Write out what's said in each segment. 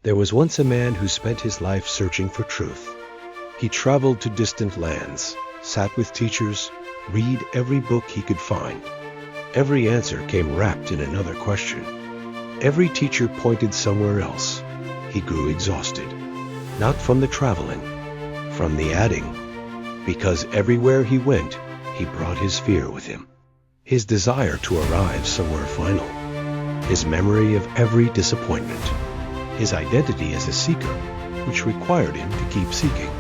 There was once a man who spent his life searching for truth. He traveled to distant lands, sat with teachers, read every book he could find. Every answer came wrapped in another question. Every teacher pointed somewhere else. He grew exhausted. Not from the traveling, from the adding. Because everywhere he went, he brought his fear with him. His desire to arrive somewhere final. His memory of every disappointment. His identity as a seeker, which required him to keep seeking.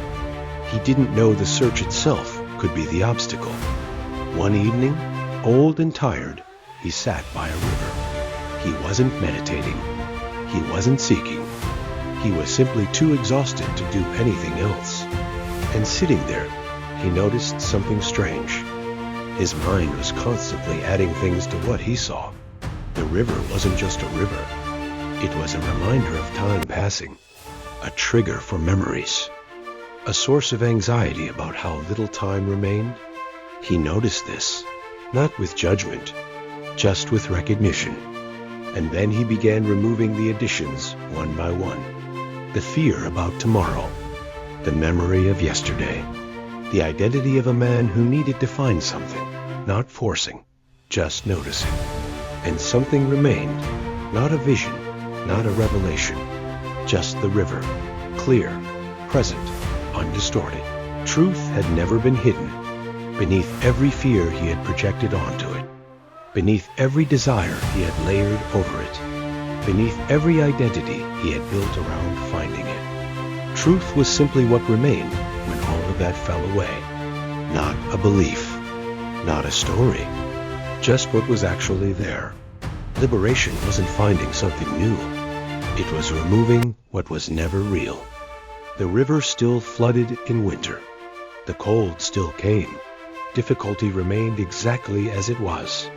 He didn't know the search itself could be the obstacle. One evening, old and tired, he sat by a river. He wasn't meditating. He wasn't seeking. He was simply too exhausted to do anything else. And sitting there, he noticed something strange. His mind was constantly adding things to what he saw. The river wasn't just a river. It was a reminder of time passing, a trigger for memories, a source of anxiety about how little time remained. He noticed this, not with judgment, just with recognition. And then he began removing the additions one by one. The fear about tomorrow, the memory of yesterday, the identity of a man who needed to find something, not forcing, just noticing. And something remained, not a vision, not a revelation, just the river, clear, present, undistorted. Truth had never been hidden. Beneath every fear he had projected onto it, beneath every desire he had layered over it, beneath every identity he had built around finding it. Truth was simply what remained when all of that fell away. Not a belief, not a story, just what was actually there. Liberation wasn't finding something new. It was removing what was never real. The river still flooded in winter. The cold still came. Difficulty remained exactly as it was.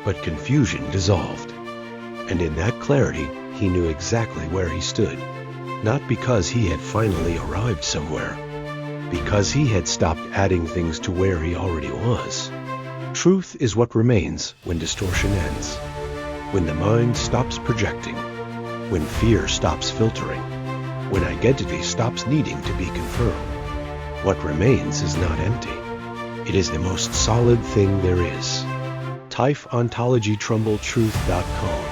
But confusion dissolved. And in that clarity, he knew exactly where he stood. Not because he had finally arrived somewhere, because he had stopped adding things to where he already was. Truth is what remains when distortion ends, when the mind stops projecting, when fear stops filtering, when identity stops needing to be confirmed. What remains is not empty. It is the most solid thing there is. TIFEO ontologytrumbletruth.com